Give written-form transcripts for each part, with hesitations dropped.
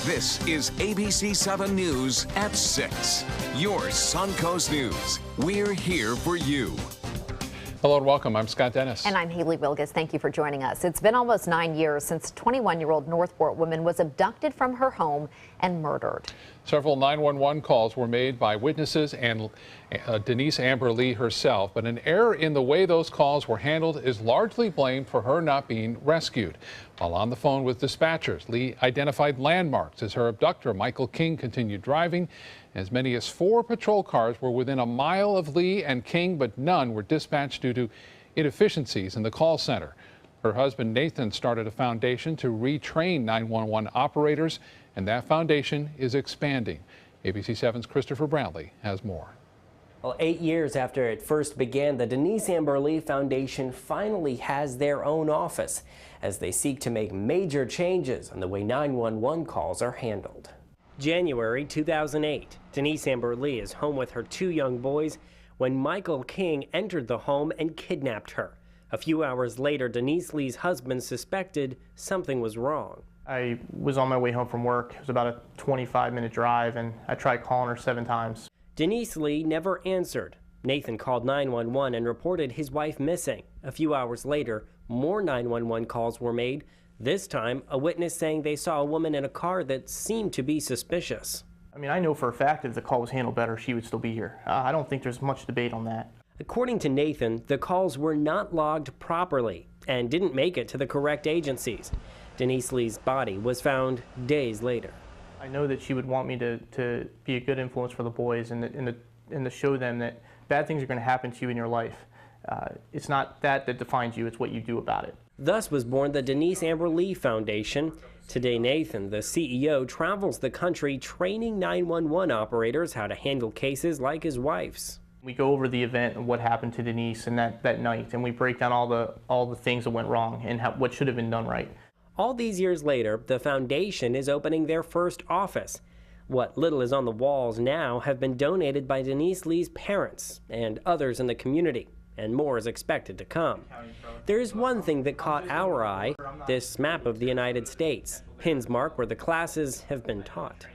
This is ABC7 News at 6. Your Suncoast News. We're here for you. Hello and welcome. I'm Scott Dennis. And I'm Haley Wilgus. Thank you for joining us. It's been almost 9 years since a 21-year-old Northport woman was abducted from her home and murdered. Several 911 calls were made by witnesses and Denise Amber Lee herself, but an error in the way those calls were handled is largely blamed for her not being rescued. While on the phone with dispatchers, Lee identified landmarks as her abductor, Michael King, continued driving. As many as 4 patrol cars were within a mile of Lee and King, but none were dispatched due to inefficiencies in the call center. Her husband, Nathan, started a foundation to retrain 911 operators, and that foundation is expanding. ABC7's Christopher Brantley has more. Well, 8 years after it first began, the Denise Amber Lee Foundation finally has their own office as they seek to make major changes in the way 911 calls are handled. January 2008, Denise Amber Lee is home with her 2 young boys when Michael King entered the home and kidnapped her. A few hours later, Denise Lee's husband suspected something was wrong. I was on my way home from work. It was about a 25-minute drive, and I tried calling her 7 times. Denise Lee never answered. Nathan called 911 and reported his wife missing. A few hours later, more 911 calls were made. This time, a witness saying they saw a woman in a car that seemed to be suspicious. I mean, I know for a fact that if the call was handled better, she would still be here. I don't think there's much debate on that. According to Nathan, the calls were not logged properly and didn't make it to the correct agencies. Denise Lee's body was found days later. I know that she would want me to be a good influence for the boys and to show them that bad things are going to happen to you in your life. It's not that defines you, it's what you do about it. Thus was born the Denise Amber Lee Foundation. Today, Nathan, the CEO, travels the country training 911 operators how to handle cases like his wife's. We go over the event and what happened to Denise and that night, and we break down all the things that went wrong and what should have been done right. All these years later, the foundation is opening their first office. What little is on the walls now have been donated by Denise Lee's parents and others in the community, and more is expected to come. There is one thing that caught our eye, this map of the United States. Pins mark where the classes have been taught.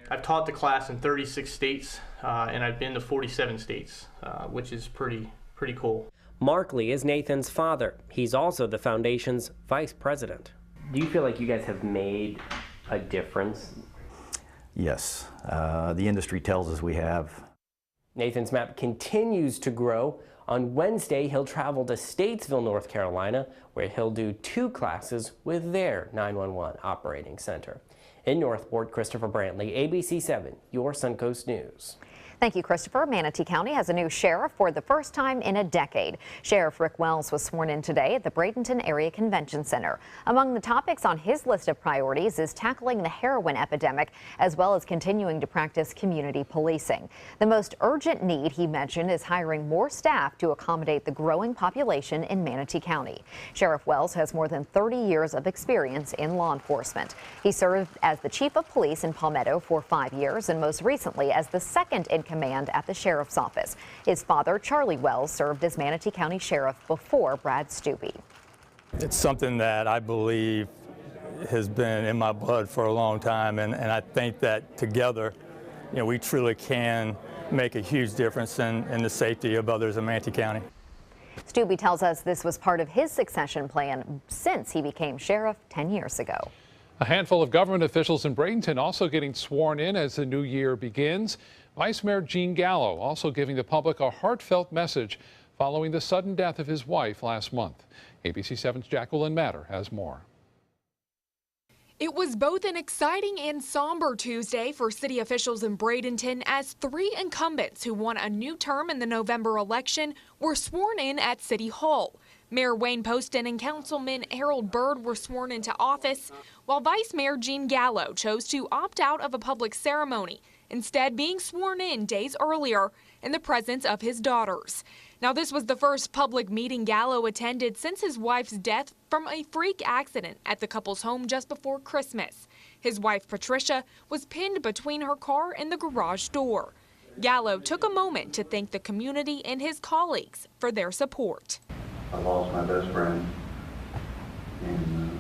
I've taught the class in 36 states, and I've been to 47 states, which is pretty cool. Mark Lee is Nathan's father. He's also the foundation's vice president. Do you feel like you guys have made a difference? Yes, the industry tells us we have. Nathan's map continues to grow. On Wednesday, he'll travel to Statesville, North Carolina, where he'll do 2 classes with their 911 operating center. In Northport, Christopher Brantley, ABC7, your Suncoast News. Thank you, Christopher. Manatee County has a new sheriff for the first time in a decade. Sheriff Rick Wells was sworn in today at the Bradenton Area Convention Center. Among the topics on his list of priorities is tackling the heroin epidemic, as well as continuing to practice community policing. The most urgent need, he mentioned, is hiring more staff to accommodate the growing population in Manatee County. Sheriff Wells has more than 30 years of experience in law enforcement. He served as the chief of police in Palmetto for 5 years and most recently as the second in command at the sheriff's office. His father, Charlie Wells, served as Manatee County Sheriff before Brad Stubbe. It's something that I believe has been in my blood for a long time, and I think that together, we truly can make a huge difference in the safety of others in Manatee County. Stubbe tells us this was part of his succession plan since he became sheriff 10 years ago. A handful of government officials in Bradenton also getting sworn in as the new year begins. Vice Mayor Gene Gallo also giving the public a heartfelt message following the sudden death of his wife last month. ABC7's Jacqueline Matter has more. It was both an exciting and somber Tuesday for city officials in Bradenton as 3 incumbents who won a new term in the November election were sworn in at City Hall. Mayor Wayne Poston and Councilman Harold Byrd were sworn into office, while Vice Mayor Gene Gallo chose to opt out of a public ceremony, instead being sworn in days earlier in the presence of his daughters. Now, this was the first public meeting Gallo attended since his wife's death from a freak accident at the couple's home just before Christmas. His wife, Patricia, was pinned between her car and the garage door. Gallo took a moment to thank the community and his colleagues for their support. I lost my best friend, and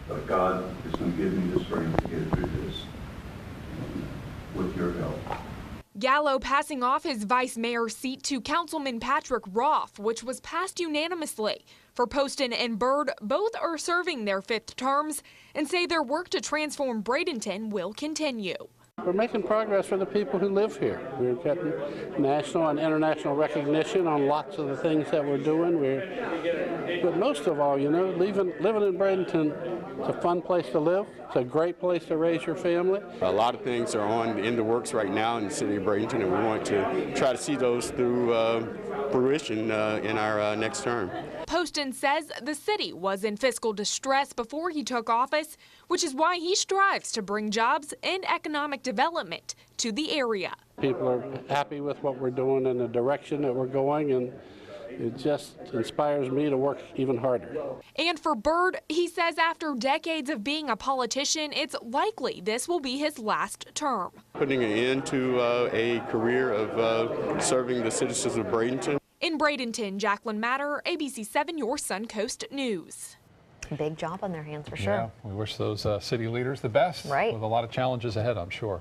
but God is going to give me the strength to get through this. Gallo passing off his vice mayor seat to Councilman Patrick Roth, which was passed unanimously. For Poston and Byrd, both are serving their 5th terms and say their work to transform Bradenton will continue. We're making progress for the people who live here. We're getting national and international recognition on lots of the things that we're doing. But most of all, you know, living in Bradenton, it's a fun place to live. It's a great place to raise your family. A lot of things are in the works right now in the city of Bradenton, and we want to try to see those through fruition in our next term. Poston says the city was in fiscal distress before he took office, which is why he strives to bring jobs and economic development to the area. People are happy with what we're doing and the direction that we're going, and it just inspires me to work even harder. And for Byrd, he says after decades of being a politician, it's likely this will be his last term. Putting an end to a career of serving the citizens of Bradenton. In Bradenton, Jacqueline Matter, ABC7, your Suncoast News. Big job on their hands for sure. Yeah, we wish those city leaders the best. Right. With a lot of challenges ahead, I'm sure.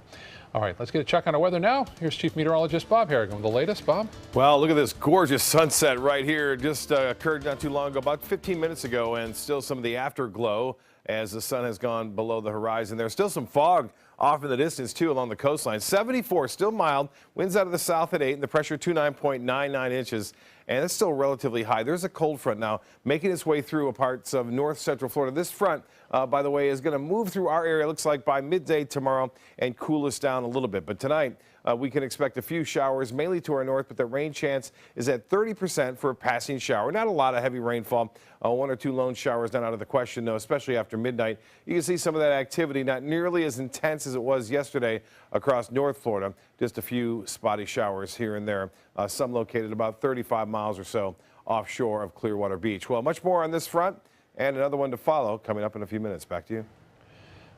All right, let's get a check on our weather now. Here's Chief Meteorologist Bob Harrigan with the latest. Bob? Well, look at this gorgeous sunset right here. Just occurred not too long ago, about 15 minutes ago, and still some of the afterglow as the sun has gone below the horizon. There's still some fog off in the distance, too, along the coastline. 74, still mild. Winds out of the south at 8, and the pressure 29.99 inches. And it's still relatively high. There's a cold front now making its way through parts of north central Florida. This front, by the way, is going to move through our area, looks like by midday tomorrow, and cool us down a little bit. But tonight, we can expect a few showers, mainly to our north, but the rain chance is at 30% for a passing shower. Not a lot of heavy rainfall. 1 or 2 lone showers not out of the question, though, especially after midnight. You can see some of that activity, not nearly as intense as it was yesterday across North Florida. Just a few spotty showers here and there, some located about 35 miles or so offshore of Clearwater Beach. Well, much more on this front and another one to follow coming up in a few minutes. Back to you.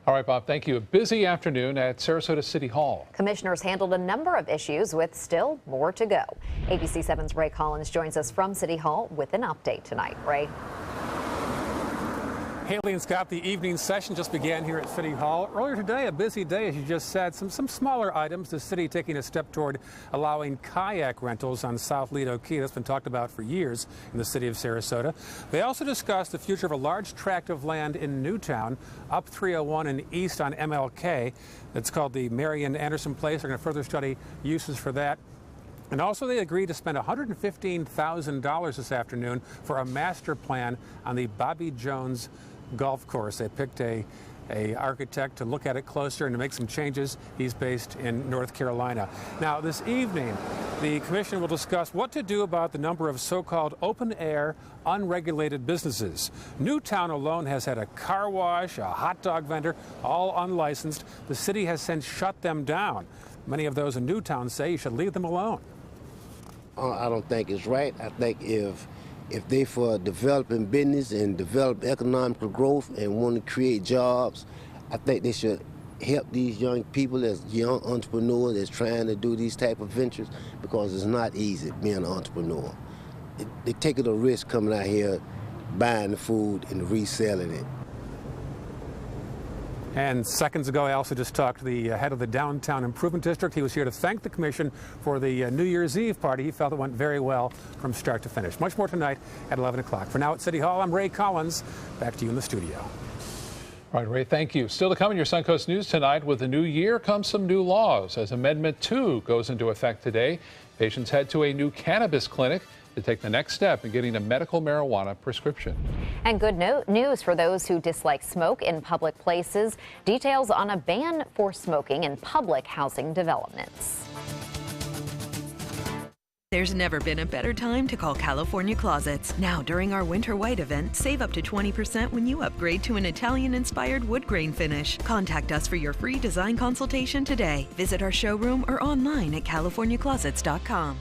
All right, Bob, thank you. A busy afternoon at Sarasota City Hall. Commissioners handled a number of issues with still more to go. ABC7's Ray Collins joins us from City Hall with an update tonight. Ray. Haley and Scott, the evening session just began here at City Hall. Earlier today, a busy day, as you just said. Some smaller items. The city taking a step toward allowing kayak rentals on South Lido Key. That's been talked about for years in the city of Sarasota. They also discussed the future of a large tract of land in Newtown, up 301 and east on MLK. It's called the Marion Anderson Place. They're going to further study uses for that. And also they agreed to spend $115,000 this afternoon for a master plan on the Bobby Jones golf course. They picked a architect to look at it closer and to make some changes. He's based in North Carolina. Now, this evening, the commission will discuss what to do about the number of so-called open-air, unregulated businesses. Newtown alone has had a car wash, a hot dog vendor, all unlicensed. The city has since shut them down. Many of those in Newtown say you should leave them alone. I don't think it's right. I think if they for developing business and develop economic growth and want to create jobs, I think they should help these young people as young entrepreneurs that's trying to do these type of ventures, because it's not easy being an entrepreneur. They take a risk coming out here, buying the food and reselling it. And seconds ago, I also just talked to the head of the Downtown Improvement District. He was here to thank the commission for the New Year's Eve party. He felt it went very well from start to finish. Much more tonight at 11 o'clock. For now at City Hall, I'm Ray Collins. Back to you in the studio. All right, Ray, thank you. Still to come in your Suncoast News tonight, with the new year comes some new laws. As Amendment 2 goes into effect today, patients head to a new cannabis clinic to take the next step in getting a medical marijuana prescription. And good news for those who dislike smoke in public places. Details on a ban for smoking in public housing developments. There's never been a better time to call California Closets. Now, during our Winter White event, save up to 20% when you upgrade to an Italian-inspired wood grain finish. Contact us for your free design consultation today. Visit our showroom or online at californiaclosets.com.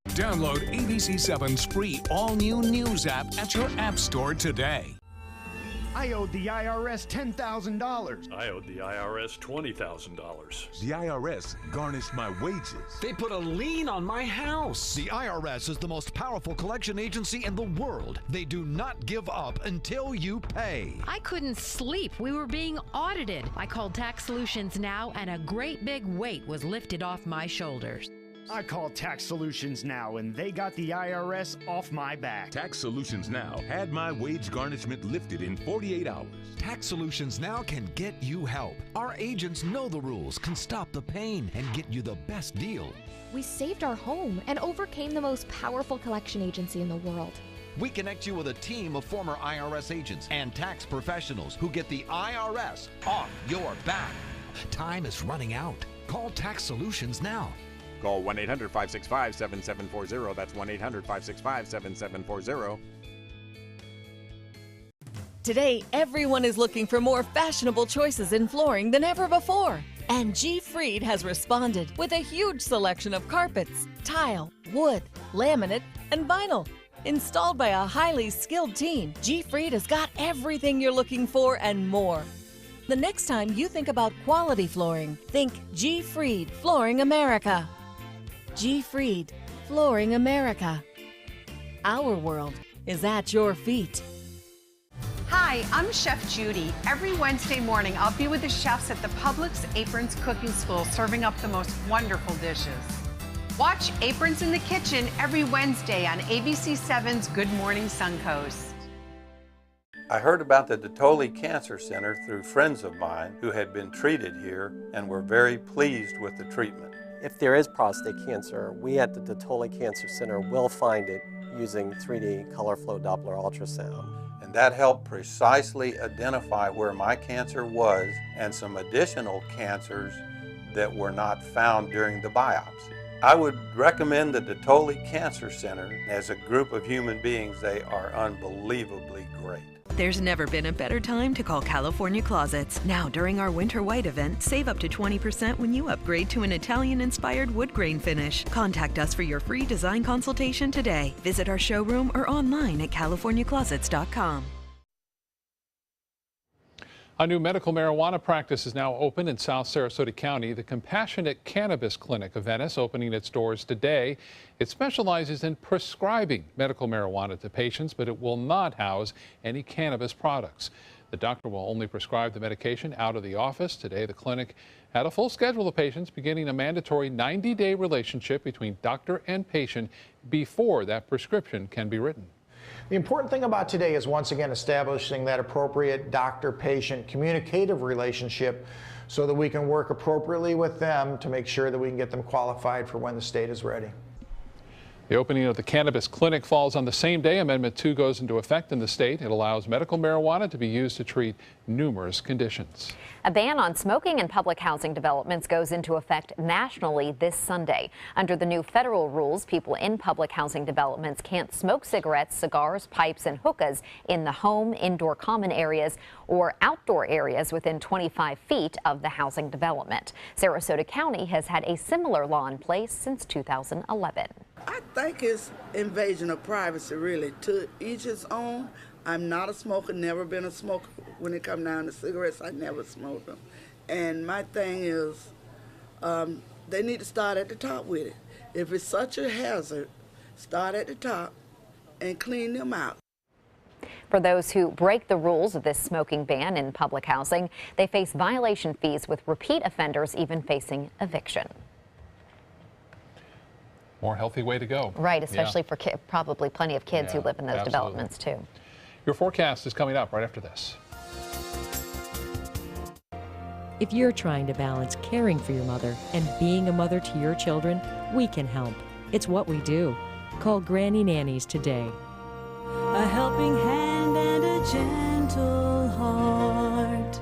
Download ABC7's free all-new news app at your app store today. I owed the IRS $10,000. I owed the IRS $20,000. The IRS garnished my wages. They put a lien on my house. The IRS is the most powerful collection agency in the world. They do not give up until you pay. I couldn't sleep. We were being audited. I called Tax Solutions Now, and a great big weight was lifted off my shoulders. I called Tax Solutions Now, and they got the IRS off my back. Tax Solutions Now had my wage garnishment lifted in 48 hours. Tax Solutions Now can get you help. Our agents know the rules, can stop the pain, and get you the best deal. We saved our home and overcame the most powerful collection agency in the world. We connect you with a team of former IRS agents and tax professionals who get the IRS off your back. Time is running out. Call Tax Solutions Now. Call 1-800-565-7740. That's 1-800-565-7740. Today, everyone is looking for more fashionable choices in flooring than ever before. And G. Fried has responded with a huge selection of carpets, tile, wood, laminate, and vinyl. Installed by a highly skilled team, G. Fried has got everything you're looking for and more. The next time you think about quality flooring, think G. Fried Flooring America. G. Fried Flooring America. Our world is at your feet. Hi, I'm Chef Judy. Every Wednesday morning, I'll be with the chefs at the Publix Aprons Cooking School serving up the most wonderful dishes. Watch Aprons in the Kitchen every Wednesday on ABC7's Good Morning Suncoast. I heard about the Tindall Cancer Center through friends of mine who had been treated here and were very pleased with the treatment. If there is prostate cancer, we at the Tindall Cancer Center will find it using 3D color flow Doppler ultrasound. And that helped precisely identify where my cancer was and some additional cancers that were not found during the biopsy. I would recommend the Tindall Cancer Center. As a group of human beings, they are unbelievably great. There's never been a better time to call California Closets. Now, during our Winter White event, save up to 20% when you upgrade to an Italian-inspired wood grain finish. Contact us for your free design consultation today. Visit our showroom or online at californiaclosets.com. A new medical marijuana practice is now open in South Sarasota County. The Compassionate Cannabis Clinic of Venice opening its doors today. It specializes in prescribing medical marijuana to patients, but it will not house any cannabis products. The doctor will only prescribe the medication out of the office. Today, the clinic had a full schedule of patients, beginning a mandatory 90-day relationship between doctor and patient before that prescription can be written. The important thing about today is once again establishing that appropriate doctor-patient communicative relationship so that we can work appropriately with them to make sure that we can get them qualified for when the state is ready. The opening of the cannabis clinic falls on the same day Amendment 2 goes into effect in the state. It allows medical marijuana to be used to treat numerous conditions. A ban on smoking in public housing developments goes into effect nationally this Sunday. Under the new federal rules, people in public housing developments can't smoke cigarettes, cigars, pipes, and hookahs in the home, indoor common areas, or outdoor areas within 25 feet of the housing development. Sarasota County has had a similar law in place since 2011. I think it's invasion of privacy, really. To each his own. I'm not a smoker, never been a smoker. When it comes down to cigarettes, I never smoked them. And my thing is, they need to start at the top with it. If it's such a hazard, start at the top and clean them out. For those who break the rules of this smoking ban in public housing, they face violation fees, with repeat offenders even facing eviction. More healthy way to go. Right, especially for probably plenty of kids who live in those developments too. Your forecast is coming up right after this. If you're trying to balance caring for your mother and being a mother to your children, we can help. It's what we do. Call Granny Nannies today. A helping hand and a gentle heart.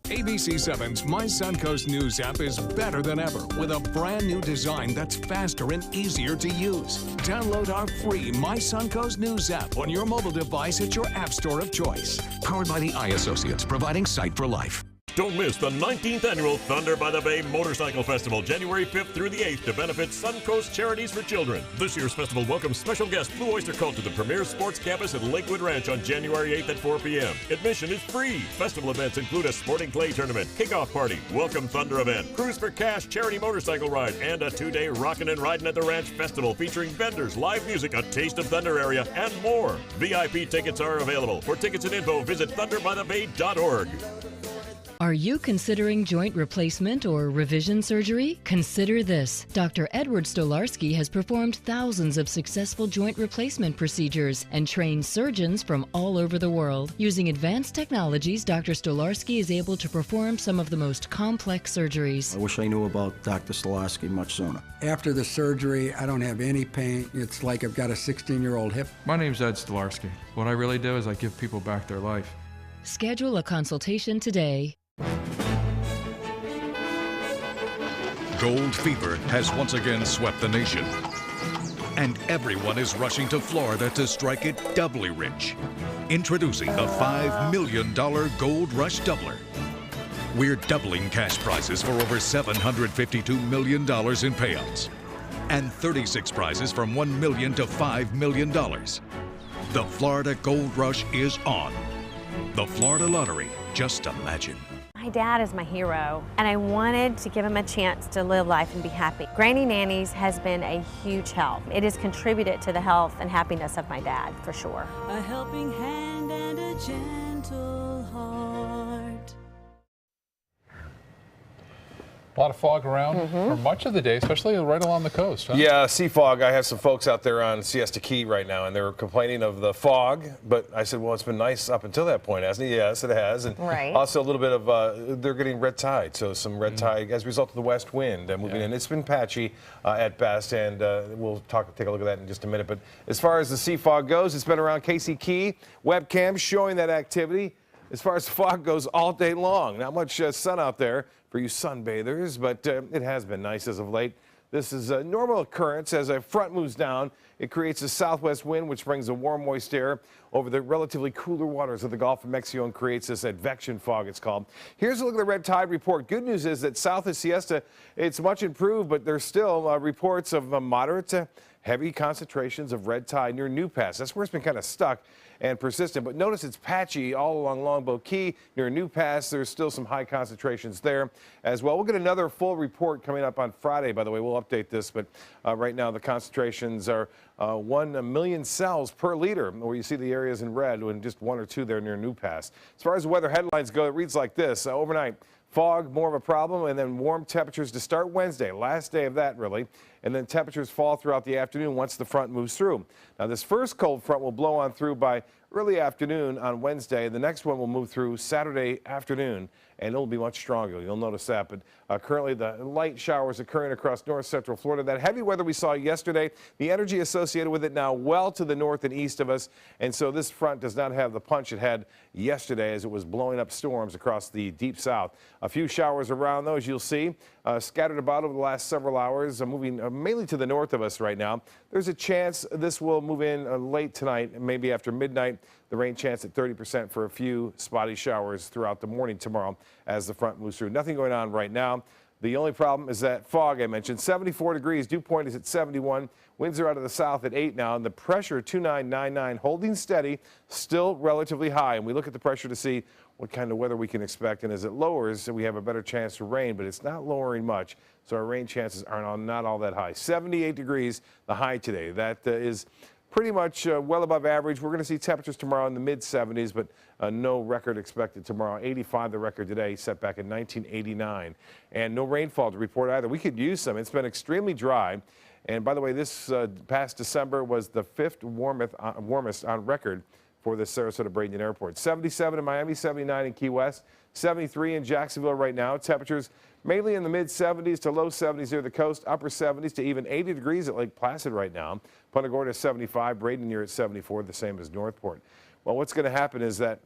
ABC7's My Suncoast News app is better than ever with a brand new design that's faster and easier to use. Download our free My Suncoast News app on your mobile device at your app store of choice. Powered by the Eye Associates, providing sight for life. Don't miss the 19th annual Thunder by the Bay Motorcycle Festival, January 5th through the 8th, to benefit Suncoast Charities for Children. This year's festival welcomes special guest Blue Oyster Cult to the premier sports campus at Lakewood Ranch on January 8th at 4 p.m. Admission is free. Festival events include a sporting clay tournament, kickoff party, welcome Thunder event, Cruise for Cash charity motorcycle ride, and a 2-day Rockin' and Ridin' at the Ranch festival featuring vendors, live music, a taste of Thunder area, and more. VIP tickets are available. For tickets and info, visit thunderbythebay.org. Are you considering joint replacement or revision surgery? Consider this. Dr. Edward Stolarski has performed thousands of successful joint replacement procedures and trained surgeons from all over the world. Using advanced technologies, Dr. Stolarski is able to perform some of the most complex surgeries. I wish I knew about Dr. Stolarski much sooner. After the surgery, I don't have any pain. It's like I've got a 16-year-old hip. My name's Ed Stolarski. What I really do is I give people back their life. Schedule a consultation today. Gold fever has once again swept the nation, and everyone is rushing to Florida to strike it doubly rich. Introducing the $5 million Gold Rush Doubler. We're doubling cash prizes for over $752 million in payouts, and 36 prizes from $1 million to $5 million. The Florida Gold Rush is on. The Florida Lottery, just imagine. My dad is my hero, and I wanted to give him a chance to live life and be happy. Granny Nannies has been a huge help. It has contributed to the health and happiness of my dad, for sure. A helping hand and a gentle heart. A lot of fog around for much of the day, especially right along the coast. Huh? Yeah, sea fog. I have some folks out there on Siesta Key right now, and they're complaining of the fog. But I said, well, it's been nice up until that point, hasn't it? Yes, it has. And also a little bit of, they're getting red tide. So some red tide as a result of the west wind moving in. It's been patchy at best, and we'll take a look at that in just a minute. But as far as the sea fog goes, it's been around Casey Key. Webcams showing that activity. As far as fog goes, all day long. Not much sun out there for you sunbathers, but it has been nice as of late. This is a normal occurrence as a front moves down. It creates a southwest wind, which brings a warm, moist air over the relatively cooler waters of the Gulf of Mexico and creates this advection fog, it's called. Here's a look at the red tide report. Good news is that south of Siesta, it's much improved, but there's still reports of moderate to heavy concentrations of red tide near New Pass. That's where it's been kind of stuck and persistent. But notice it's patchy all along Longboat Key. Near New Pass, there's still some high concentrations there as well. We'll get another full report coming up on Friday, by the way. We'll update this, but right now the concentrations are 1 million cells per liter, where you see the areas in red, and just 1 or 2 there near New Pass. As far as the weather headlines go, it reads like this. Overnight, fog, more of a problem, and then warm temperatures to start Wednesday, last day of that really, and then temperatures fall throughout the afternoon once the front moves through. Now this first cold front will blow on through by early afternoon on Wednesday. The next one will move through Saturday afternoon, and it'll be much stronger. You'll notice that. But currently the light showers occurring across north central Florida. That heavy weather we saw yesterday, the energy associated with it now well to the north and east of us. And so this front does not have the punch it had yesterday as it was blowing up storms across the deep south. A few showers around those you'll see scattered about over the last several hours, moving mainly to the north of us right now. There's a chance this will move in late tonight, maybe after midnight. The rain chance at 30% for a few spotty showers throughout the morning tomorrow as the front moves through. Nothing going on right now. The only problem is that fog I mentioned. 74 degrees. Dew point is at 71. Winds are out of the south at 8 now. And the pressure 2999 holding steady, still relatively high. And we look at the pressure to see what kind of weather we can expect. And as it lowers, we have a better chance for rain, but it's not lowering much. So our rain chances are not all that high. 78 degrees, the high today. That is pretty much well above average. We're going to see temperatures tomorrow in the mid-70s, but no record expected tomorrow. 85 the record today, set back in 1989. And no rainfall to report either. We could use some. It's been extremely dry. And by the way, this past December was the 5th warmest on record for the Sarasota Bradenton Airport. 77 in Miami, 79 in Key West, 73 in Jacksonville right now. Temperatures mainly in the mid-70s to low 70s near the coast, upper 70s to even 80 degrees at Lake Placid right now. Punta Gorda 75, Bradenton near at 74, the same as Northport. Well, what's going to happen is that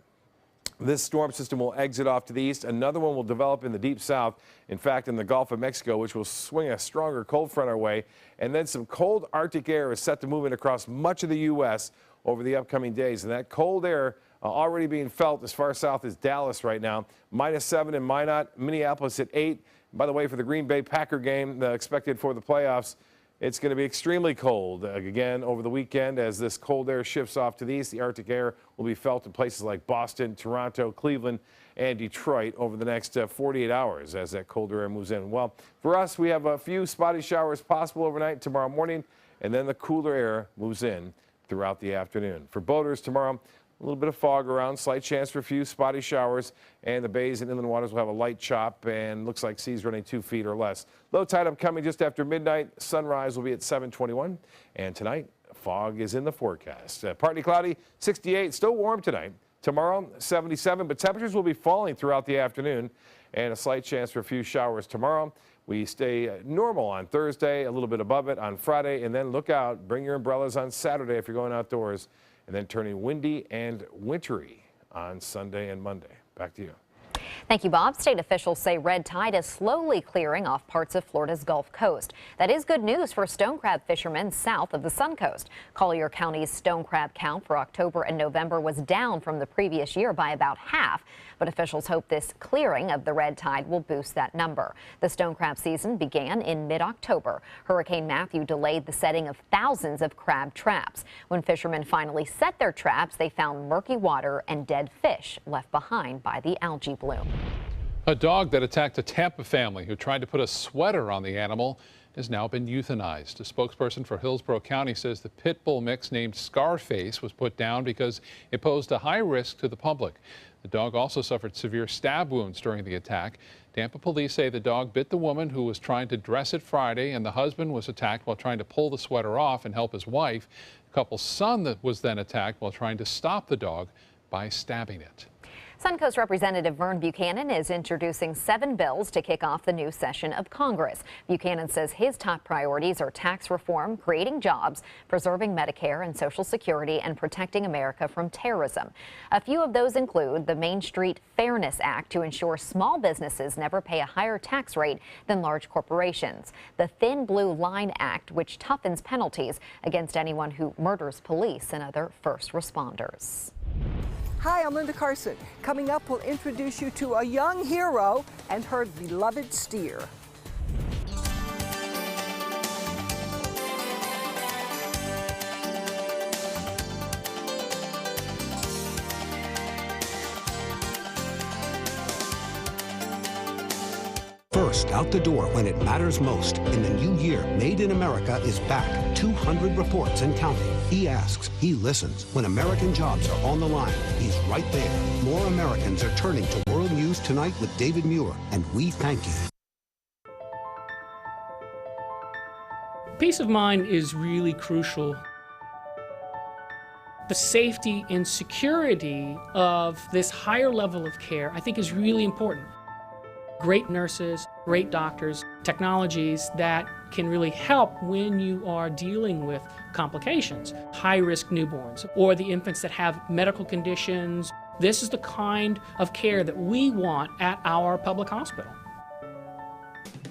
this storm system will exit off to the east. Another one will develop in the deep south, in fact, in the Gulf of Mexico, which will swing a stronger cold front our way. And then some cold Arctic air is set to move in across much of the U.S. over the upcoming days. And that cold air already being felt as far south as Dallas right now. -7 in Minot, Minneapolis at 8. By the way, for the Green Bay Packer game expected for the playoffs, it's going to be extremely cold again over the weekend as this cold air shifts off to the east. The Arctic air will be felt in places like Boston, Toronto, Cleveland, and Detroit over the next 48 hours as that colder air moves in. Well, for us, we have a few spotty showers possible overnight tomorrow morning, and then the cooler air moves in throughout the afternoon. For boaters tomorrow, a little bit of fog around, slight chance for a few spotty showers, and the bays and inland waters will have a light chop, and looks like seas running 2 feet or less. Low tide upcoming just after midnight. Sunrise will be at 7:21, and tonight, fog is in the forecast. Partly cloudy, 68, still warm tonight. Tomorrow, 77, but temperatures will be falling throughout the afternoon, and a slight chance for a few showers tomorrow. We stay normal on Thursday, a little bit above it on Friday, and then look out, bring your umbrellas on Saturday if you're going outdoors, and then turning windy and wintry on Sunday and Monday. Back to you. Thank you, Bob. State officials say red tide is slowly clearing off parts of Florida's Gulf Coast. That is good news for stone crab fishermen south of the Suncoast. Collier County's stone crab count for October and November was down from the previous year by about half, but officials hope this clearing of the red tide will boost that number. The stone crab season began in mid-October. Hurricane Matthew delayed the setting of thousands of crab traps. When fishermen finally set their traps, they found murky water and dead fish left behind by the algae bloom. A dog that attacked a Tampa family who tried to put a sweater on the animal has now been euthanized. A spokesperson for Hillsborough County says the pit bull mix named Scarface was put down because it posed a high risk to the public. The dog also suffered severe stab wounds during the attack. Tampa police say the dog bit the woman who was trying to dress it Friday, and the husband was attacked while trying to pull the sweater off and help his wife. The couple's son was then attacked while trying to stop the dog by stabbing it. Suncoast Representative Vern Buchanan is introducing 7 bills to kick off the new session of Congress. Buchanan says his top priorities are tax reform, creating jobs, preserving Medicare and Social Security, and protecting America from terrorism. A few of those include the Main Street Fairness Act to ensure small businesses never pay a higher tax rate than large corporations, the Thin Blue Line Act, which toughens penalties against anyone who murders police and other first responders. Hi, I'm Linda Carson. Coming up, we'll introduce you to a young hero and her beloved steer. First out the door when it matters most. In the new year, Made in America is back. 200 reports and counting. He asks, he listens. When American jobs are on the line, he's right there. More Americans are turning to World News Tonight with David Muir, and we thank you. Peace of mind is really crucial. The safety and security of this higher level of care, I think, is really important. Great nurses, great doctors, technologies that can really help when you are dealing with complications, high-risk newborns, or the infants that have medical conditions. This is the kind of care that we want at our public hospital.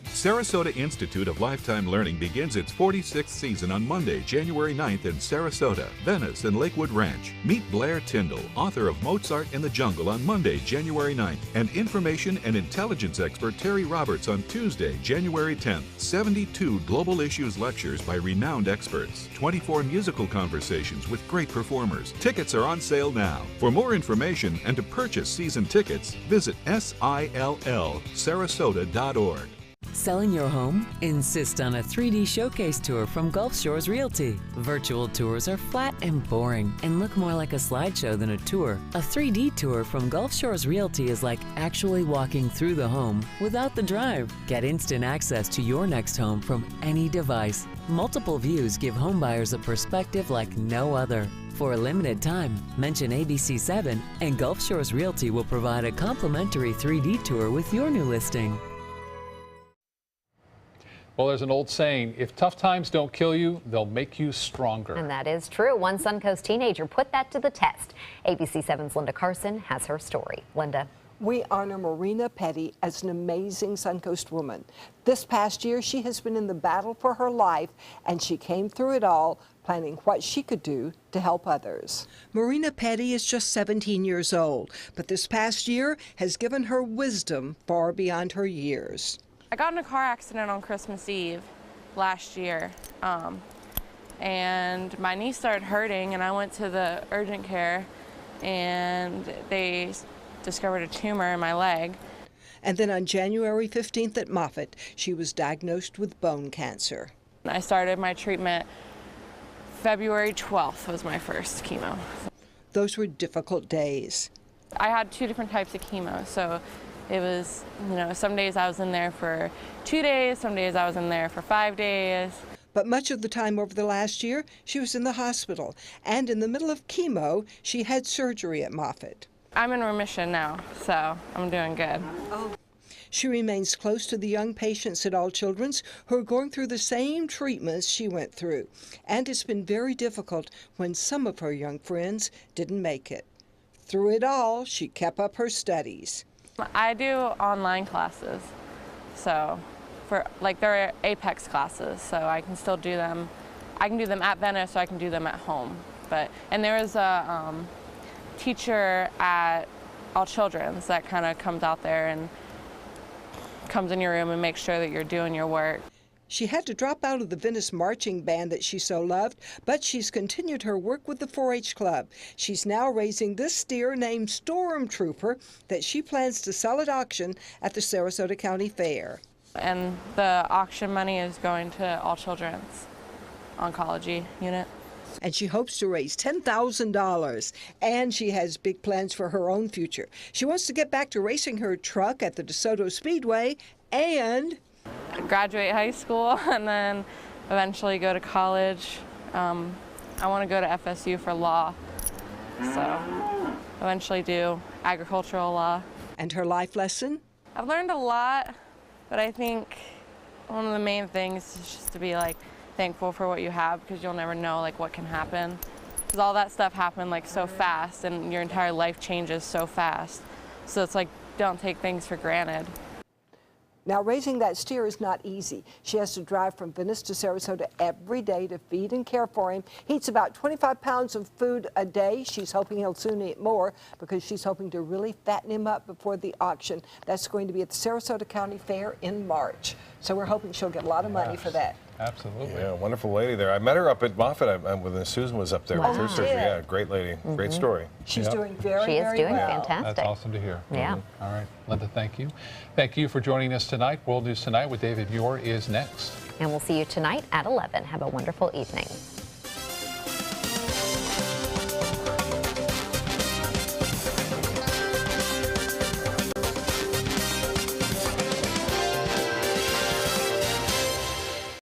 Sarasota Institute of Lifetime Learning begins its 46th season on Monday, January 9th in Sarasota, Venice, and Lakewood Ranch. Meet Blair, Tindall, author of Mozart in the Jungle, on Monday, January 9th, and information and intelligence expert Terry Roberts on Tuesday, January 10th. 72 global issues lectures by renowned experts. 24 musical conversations with great performers. Tickets are on sale now. For more information and to purchase season tickets, visit SILLSarasota.org. Selling your home? Insist on a 3D showcase tour from Gulf Shores Realty. Virtual tours are flat and boring and look more like a slideshow than a tour. A 3D tour from Gulf Shores Realty is like actually walking through the home without the drive. Get instant access to your next home from any device. Multiple views give homebuyers a perspective like no other. For a limited time, mention ABC7 and Gulf Shores Realty will provide a complimentary 3D tour with your new listing. Well, there's an old saying, if tough times don't kill you, they'll make you stronger. And that is true. One Suncoast teenager put that to the test. ABC7's Linda Carson has her story. Linda. We honor Marina Petty as an amazing Suncoast woman. This past year, she has been in the battle for her life, and she came through it all planning what she could do to help others. Marina Petty is just 17 years old, but this past year has given her wisdom far beyond her years. I got in a car accident on Christmas Eve last year, and my knee started hurting, and I went to the urgent care, and they discovered a tumor in my leg. And then on January 15th at Moffitt, she was diagnosed with bone cancer. I started my treatment February 12th was my first chemo. Those were difficult days. I had 2 different types of chemo, so it was, you know, some days I was in there for 2 days, some days I was in there for 5 days. But much of the time over the last year, she was in the hospital. And in the middle of chemo, she had surgery at Moffitt. I'm in remission now, so I'm doing good. She remains close to the young patients at All Children's who are going through the same treatments she went through. And it's been very difficult when some of her young friends didn't make it. Through it all, she kept up her studies. I do online classes, so they're Apex classes, so I can still do them. I can do them at Venice, so I can do them at home. And there is a teacher at All Children's that kind of comes out there and comes in your room and makes sure that you're doing your work. She had to drop out of the Venice marching band that she so loved, but she's continued her work with the 4-H Club. She's now raising this steer named Stormtrooper that she plans to sell at auction at the Sarasota County Fair. And the auction money is going to All Children's Oncology Unit. And she hopes to raise $10,000. And she has big plans for her own future. She wants to get back to racing her truck at the DeSoto Speedway and graduate high school and then eventually go to college. I want to go to FSU for law, so eventually do agricultural law. And her life lesson? I've learned a lot, but I think one of the main things is just to be thankful for what you have, because you'll never know what can happen. Because all that stuff happened so fast, and your entire life changes so fast. So it's don't take things for granted. Now, raising that steer is not easy. She has to drive from Venice to Sarasota every day to feed and care for him. He eats about 25 pounds of food a day. She's hoping he'll soon eat more because she's hoping to really fatten him up before the auction. That's going to be at the Sarasota County Fair in March. So we're hoping she'll get a lot of money for that. Absolutely. Yeah, wonderful lady there. I met her up at Moffitt when Susan was up there with her surgery. Yeah, great lady. Great story. She's doing very, she is very doing well. fantastic. That's awesome to hear. Yeah. All right, Linda, thank you. Thank you for joining us tonight. World News Tonight with David Muir is next. And we'll see you tonight at 11. Have a wonderful evening.